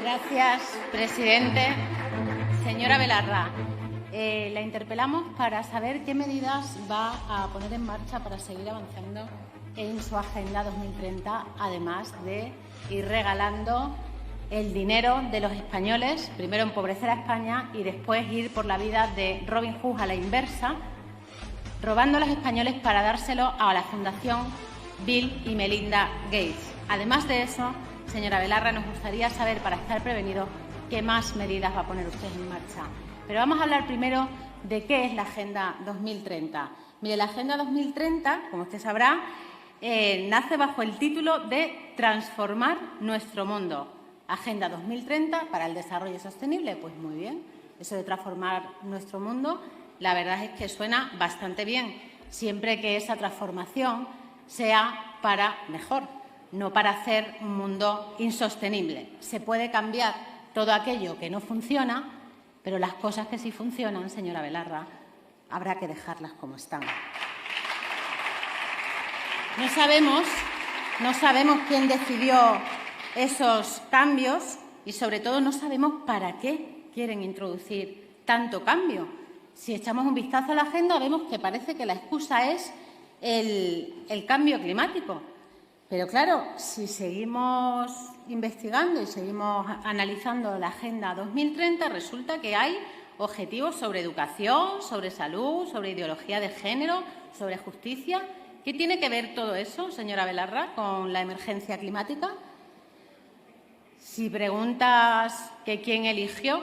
Gracias, presidente. Señora Belarra, la interpelamos para saber qué medidas va a poner en marcha para seguir avanzando en su Agenda 2030, además de ir regalando el dinero de los españoles, primero empobrecer a España y después ir por la vida de Robin Hood a la inversa, robando a los españoles para dárselo a la Fundación Bill y Melinda Gates. Además de eso, señora Belarra, nos gustaría saber, para estar prevenidos, qué más medidas va a poner usted en marcha. Pero vamos a hablar primero de qué es la Agenda 2030. Mire, la Agenda 2030, como usted sabrá, nace bajo el título de Transformar nuestro mundo. Agenda 2030 para el desarrollo sostenible. Pues muy bien, eso de transformar nuestro mundo, la verdad es que suena bastante bien, siempre que esa transformación sea para mejor, no para hacer un mundo insostenible. Se puede cambiar todo aquello que no funciona, pero las cosas que sí funcionan, señora Belarra, habrá que dejarlas como están. No sabemos quién decidió esos cambios y, sobre todo, no sabemos para qué quieren introducir tanto cambio. Si echamos un vistazo a la agenda, vemos que parece que la excusa es el cambio climático. Pero, claro, si seguimos investigando y seguimos analizando la Agenda 2030, resulta que hay objetivos sobre educación, sobre salud, sobre ideología de género, sobre justicia. ¿Qué tiene que ver todo eso, señora Belarra, con la emergencia climática? Si preguntas que quién eligió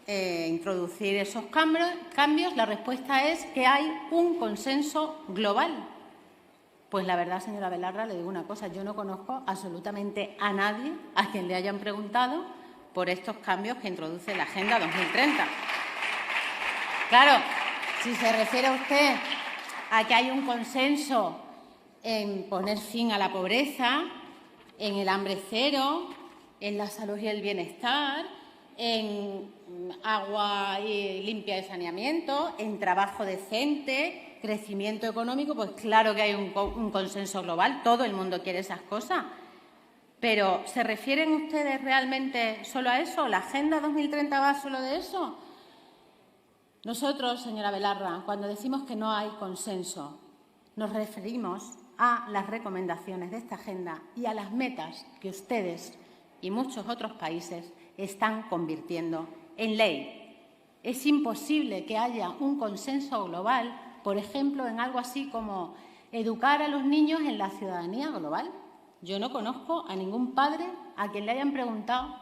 introducir esos cambios, la respuesta es que hay un consenso global. Pues la verdad, señora Belarra, le digo una cosa, yo no conozco absolutamente a nadie a quien le hayan preguntado por estos cambios que introduce la Agenda 2030. Claro, si se refiere usted a que hay un consenso en poner fin a la pobreza, en el hambre cero, en la salud y el bienestar, en agua limpia y saneamiento, en trabajo decente, crecimiento económico, pues claro que hay un consenso global, todo el mundo quiere esas cosas. Pero, ¿se refieren ustedes realmente solo a eso? ¿La Agenda 2030 va solo de eso? Nosotros, señora Belarra, cuando decimos que no hay consenso, nos referimos a las recomendaciones de esta agenda y a las metas que ustedes y muchos otros países están convirtiendo en ley. Es imposible que haya un consenso global, por ejemplo, en algo así como educar a los niños en la ciudadanía global. Yo no conozco a ningún padre a quien le hayan preguntado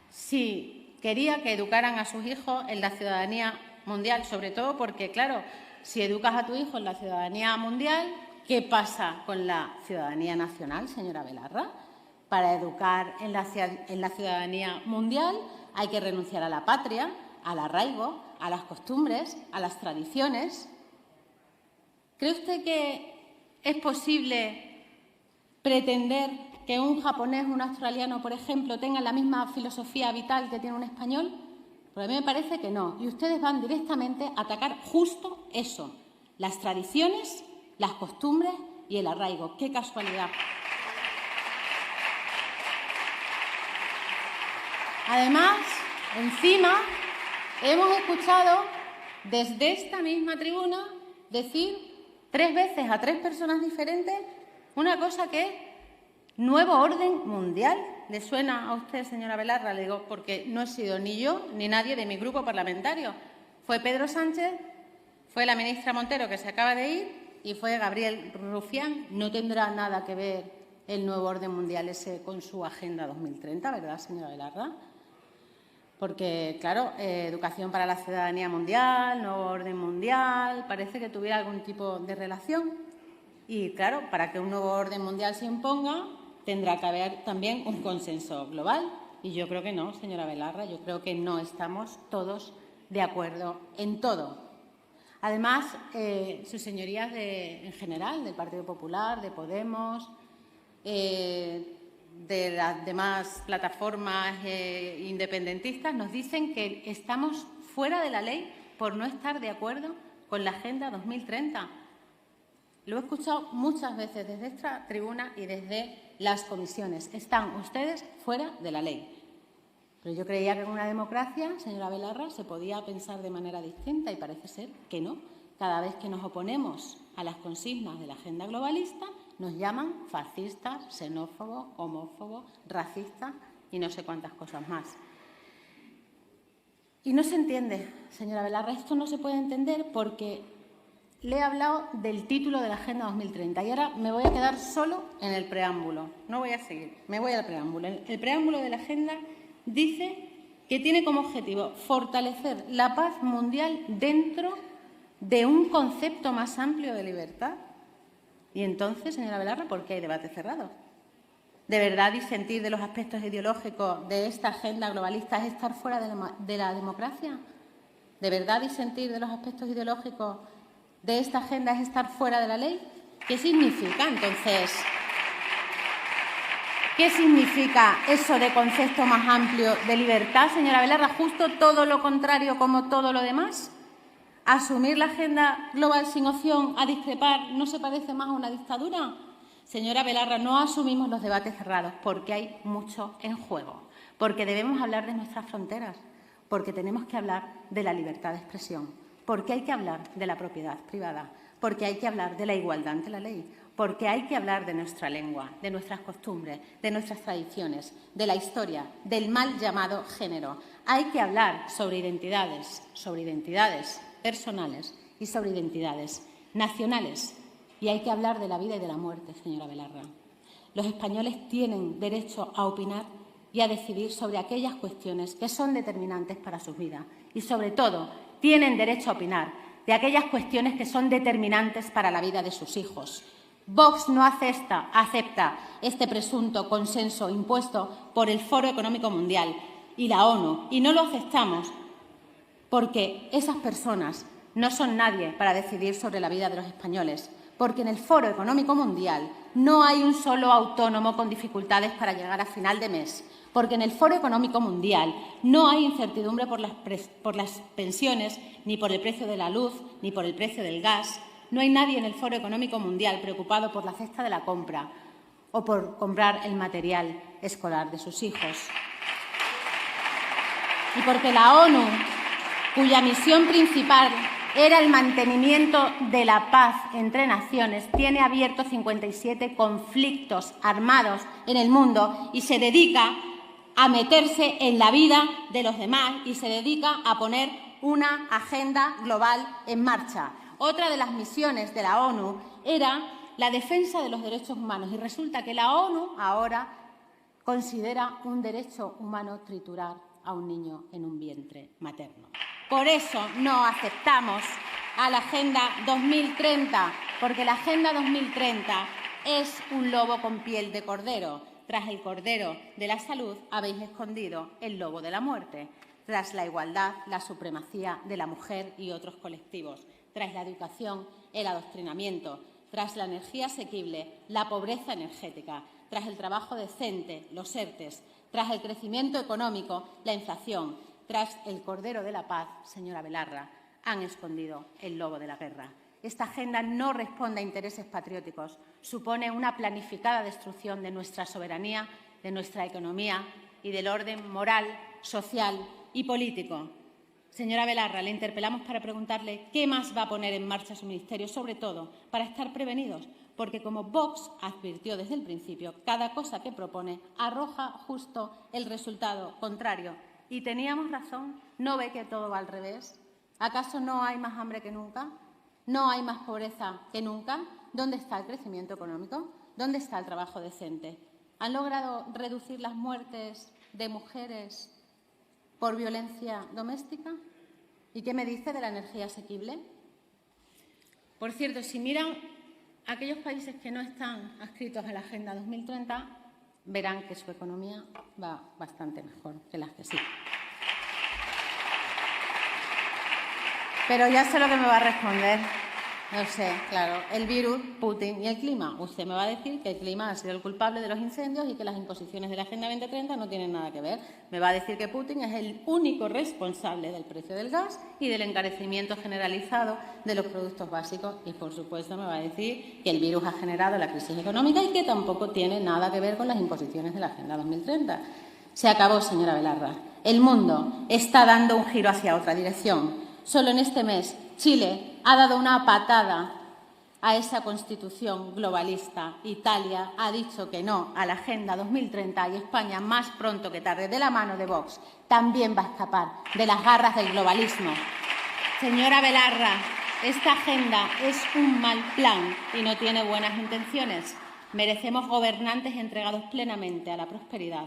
si quería que educaran a sus hijos en la ciudadanía mundial, sobre todo porque, claro, si educas a tu hijo en la ciudadanía mundial, ¿qué pasa con la ciudadanía nacional, señora Belarra? Para educar en la ciudadanía mundial hay que renunciar a la patria, al arraigo, a las costumbres, a las tradiciones. ¿Cree usted que es posible pretender que un japonés o un australiano, por ejemplo, tengan la misma filosofía vital que tiene un español? Pues a mí me parece que no. Y ustedes van directamente a atacar justo eso, las tradiciones, las costumbres y el arraigo. ¡Qué casualidad! Además, encima, hemos escuchado desde esta misma tribuna decir 3 veces a 3 personas diferentes una cosa que es nuevo orden mundial. ¿Le suena a usted, señora Belarra? Le digo porque no he sido ni yo ni nadie de mi grupo parlamentario. Fue Pedro Sánchez, fue la ministra Montero, que se acaba de ir, y fue Gabriel Rufián. No tendrá nada que ver el nuevo orden mundial ese con su Agenda 2030, ¿verdad, señora Belarra? Porque, claro, educación para la ciudadanía mundial, nuevo orden mundial, parece que tuviera algún tipo de relación. Y, claro, para que un nuevo orden mundial se imponga, tendrá que haber también un consenso global. Y yo creo que no, señora Belarra, yo creo que no estamos todos de acuerdo en todo. Además, sus señorías en general, del Partido Popular, de Podemos, de las demás plataformas independentistas, nos dicen que estamos fuera de la ley por no estar de acuerdo con la Agenda 2030. Lo he escuchado muchas veces desde esta tribuna y desde las comisiones. Están ustedes fuera de la ley. Pero yo creía que en una democracia, señora Belarra, se podía pensar de manera distinta y parece ser que no. Cada vez que nos oponemos a las consignas de la agenda globalista, nos llaman fascistas, xenófobos, homófobos, racistas y no sé cuántas cosas más. Y no se entiende, señora Belarra, esto no se puede entender porque le he hablado del título de la Agenda 2030 y ahora me voy a quedar solo en el preámbulo. No voy a seguir, me voy al preámbulo. El preámbulo de la Agenda dice que tiene como objetivo fortalecer la paz mundial dentro de un concepto más amplio de libertad. Y entonces, señora Belarra, ¿por qué hay debate cerrado? ¿De verdad disentir de los aspectos ideológicos de esta agenda globalista es estar fuera de la democracia? ¿De verdad disentir de los aspectos ideológicos de esta agenda es estar fuera de la ley? ¿Qué significa entonces? ¿Qué significa eso de concepto más amplio de libertad, señora Belarra? ¿Justo todo lo contrario como todo lo demás? ¿Asumir la agenda global sin opción a discrepar no se parece más a una dictadura? Señora Belarra, no asumimos los debates cerrados porque hay mucho en juego, porque debemos hablar de nuestras fronteras, porque tenemos que hablar de la libertad de expresión, porque hay que hablar de la propiedad privada, porque hay que hablar de la igualdad ante la ley, porque hay que hablar de nuestra lengua, de nuestras costumbres, de nuestras tradiciones, de la historia, del mal llamado género. Hay que hablar sobre identidades personales y sobre identidades nacionales. Y hay que hablar de la vida y de la muerte, señora Belarra. Los españoles tienen derecho a opinar y a decidir sobre aquellas cuestiones que son determinantes para sus vidas. Y, sobre todo, tienen derecho a opinar de aquellas cuestiones que son determinantes para la vida de sus hijos. Vox no acepta este presunto consenso impuesto por el Foro Económico Mundial y la ONU. Y no lo aceptamos porque esas personas no son nadie para decidir sobre la vida de los españoles. Porque en el Foro Económico Mundial no hay un solo autónomo con dificultades para llegar a final de mes. Porque en el Foro Económico Mundial no hay incertidumbre por las pensiones, ni por el precio de la luz, ni por el precio del gas. No hay nadie en el Foro Económico Mundial preocupado por la cesta de la compra o por comprar el material escolar de sus hijos. Y porque la ONU, cuya misión principal era el mantenimiento de la paz entre naciones, tiene abiertos 57 conflictos armados en el mundo y se dedica a meterse en la vida de los demás y se dedica a poner una agenda global en marcha. Otra de las misiones de la ONU era la defensa de los derechos humanos y resulta que la ONU ahora considera un derecho humano triturar a un niño en un vientre materno. Por eso no aceptamos a la Agenda 2030, porque la Agenda 2030 es un lobo con piel de cordero. Tras el cordero de la salud habéis escondido el lobo de la muerte. Tras la igualdad, la supremacía de la mujer y otros colectivos. Tras la educación, el adoctrinamiento. Tras la energía asequible, la pobreza energética. Tras el trabajo decente, los ERTEs. Tras el crecimiento económico, la inflación. Tras el cordero de la paz, señora Belarra, han escondido el lobo de la guerra. Esta agenda no responde a intereses patrióticos, supone una planificada destrucción de nuestra soberanía, de nuestra economía y del orden moral, social y político. Señora Belarra, le interpelamos para preguntarle qué más va a poner en marcha su ministerio, sobre todo para estar prevenidos, porque como Vox advirtió desde el principio, cada cosa que propone arroja justo el resultado contrario. Y teníamos razón, ¿no ve que todo va al revés? ¿Acaso no hay más hambre que nunca? ¿No hay más pobreza que nunca? ¿Dónde está el crecimiento económico? ¿Dónde está el trabajo decente? ¿Han logrado reducir las muertes de mujeres por violencia doméstica? ¿Y qué me dice de la energía asequible? Por cierto, si miran aquellos países que no están adscritos a la Agenda 2030, verán que su economía va bastante mejor que las que sí. Pero ya sé lo que me va a responder. No sé, claro, el virus, Putin y el clima. Usted me va a decir que el clima ha sido el culpable de los incendios y que las imposiciones de la Agenda 2030 no tienen nada que ver. Me va a decir que Putin es el único responsable del precio del gas y del encarecimiento generalizado de los productos básicos. Y, por supuesto, me va a decir que el virus ha generado la crisis económica y que tampoco tiene nada que ver con las imposiciones de la Agenda 2030. Se acabó, señora Belarra. El mundo está dando un giro hacia otra dirección. Solo en este mes, Chile ha dado una patada a esa constitución globalista. Italia ha dicho que no a la Agenda 2030 y España, más pronto que tarde, de la mano de Vox, también va a escapar de las garras del globalismo. Señora Belarra, esta agenda es un mal plan y no tiene buenas intenciones. Merecemos gobernantes entregados plenamente a la prosperidad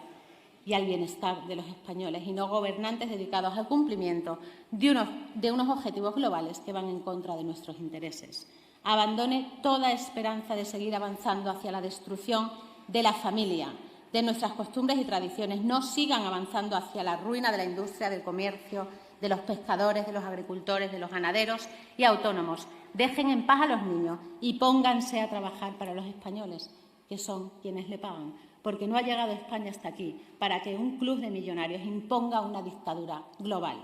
y al bienestar de los españoles y no gobernantes dedicados al cumplimiento de unos objetivos globales que van en contra de nuestros intereses. Abandone toda esperanza de seguir avanzando hacia la destrucción de la familia, de nuestras costumbres y tradiciones. No sigan avanzando hacia la ruina de la industria, del comercio, de los pescadores, de los agricultores, de los ganaderos y autónomos. Dejen en paz a los niños y pónganse a trabajar para los españoles, que son quienes le pagan, porque no ha llegado España hasta aquí para que un club de millonarios imponga una dictadura global.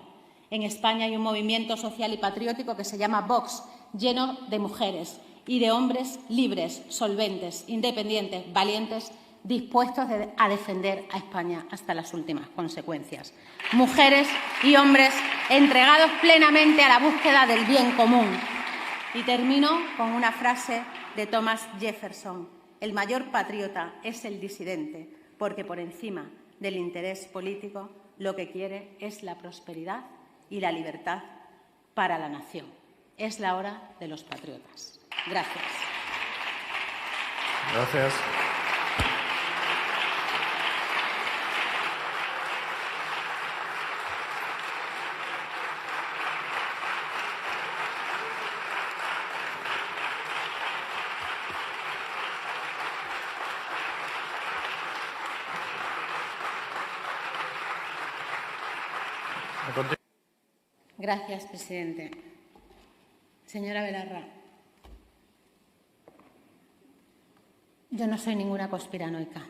En España hay un movimiento social y patriótico que se llama Vox, lleno de mujeres y de hombres libres, solventes, independientes, valientes, dispuestos a defender a España hasta las últimas consecuencias. Mujeres y hombres entregados plenamente a la búsqueda del bien común. Y termino con una frase de Thomas Jefferson: el mayor patriota es el disidente, porque por encima del interés político lo que quiere es la prosperidad y la libertad para la nación. Es la hora de los patriotas. Gracias. Gracias. Gracias, presidente. Señora Belarra, yo no soy ninguna conspiranoica.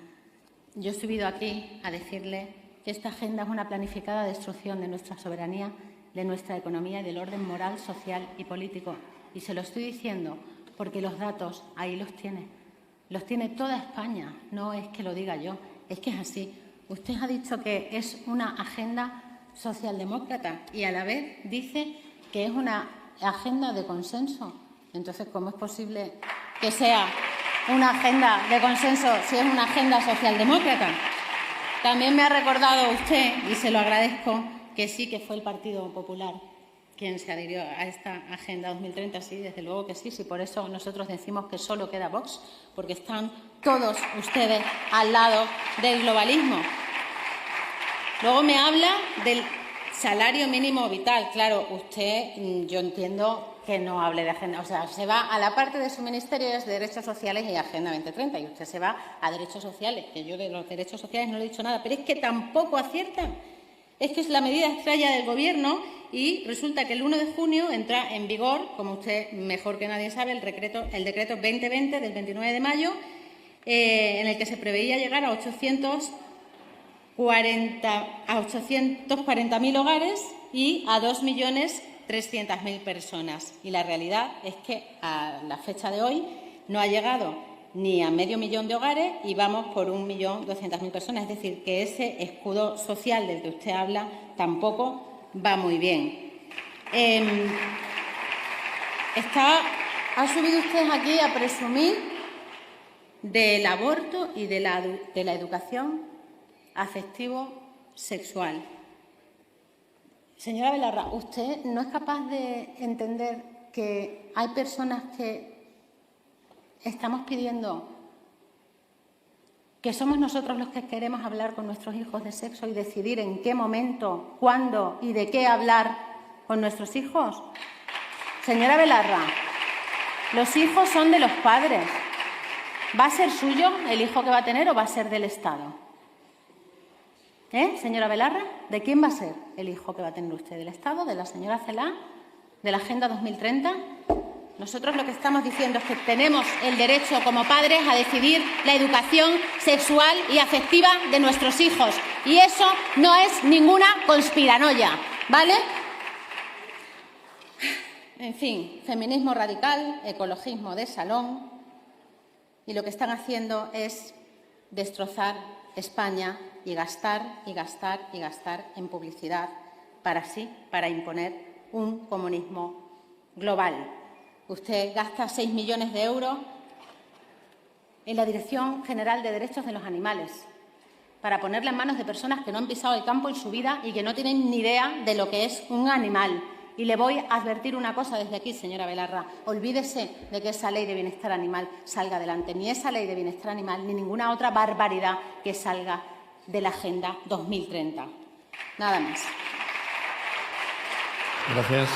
Yo he subido aquí a decirle que esta agenda es una planificada destrucción de nuestra soberanía, de nuestra economía y del orden moral, social y político. Y se lo estoy diciendo porque los datos ahí los tiene. Los tiene toda España. No es que lo diga yo, es que es así. Usted ha dicho que es una agenda socialdemócrata y a la vez dice que es una agenda de consenso. Entonces, ¿cómo es posible que sea una agenda de consenso si es una agenda socialdemócrata? También me ha recordado usted, y se lo agradezco, que sí que fue el Partido Popular quien se adhirió a esta Agenda 2030. Sí, desde luego que sí, sí, por eso nosotros decimos que solo queda Vox, porque están todos ustedes al lado del globalismo. Luego me habla del salario mínimo vital. Claro, usted, yo entiendo que no hable de agenda. O sea, se va a la parte de su ministerio es de Derechos Sociales y Agenda 2030, y usted se va a Derechos Sociales, que yo de los derechos sociales no le he dicho nada, pero es que tampoco acierta. Es que es la medida estrella del Gobierno y resulta que el 1 de junio entra en vigor, como usted mejor que nadie sabe, el decreto 2020 del 29 de mayo, en el que se preveía llegar a 840.000 hogares y a 2.300.000 personas. Y la realidad es que a la fecha de hoy no ha llegado ni a 500.000 de hogares y vamos por 1.200.000 personas. Es decir, que ese escudo social del que usted habla tampoco va muy bien. Ha subido usted aquí a presumir del aborto y de la educación afectivo-sexual. Señora Belarra, ¿usted no es capaz de entender que hay personas que estamos pidiendo que somos nosotros los que queremos hablar con nuestros hijos de sexo y decidir en qué momento, cuándo y de qué hablar con nuestros hijos? Señora Belarra, los hijos son de los padres. ¿Va a ser suyo el hijo que va a tener o va a ser del Estado? Señora Belarra, ¿de quién va a ser el hijo que va a tener usted? ¿Del Estado? ¿De la señora Celaá? ¿De la Agenda 2030? Nosotros lo que estamos diciendo es que tenemos el derecho como padres a decidir la educación sexual y afectiva de nuestros hijos. Y eso no es ninguna conspiranoia, ¿vale? En fin, feminismo radical, ecologismo de salón, y lo que están haciendo es destrozar España y gastar y gastar y gastar en publicidad para imponer un comunismo global. Usted gasta 6 millones de euros en la Dirección General de Derechos de los Animales para ponerla en manos de personas que no han pisado el campo en su vida y que no tienen ni idea de lo que es un animal. Y le voy a advertir una cosa desde aquí, señora Belarra. Olvídese de que esa ley de bienestar animal salga adelante. Ni esa ley de bienestar animal ni ninguna otra barbaridad que salga de la Agenda 2030. Nada más. Gracias.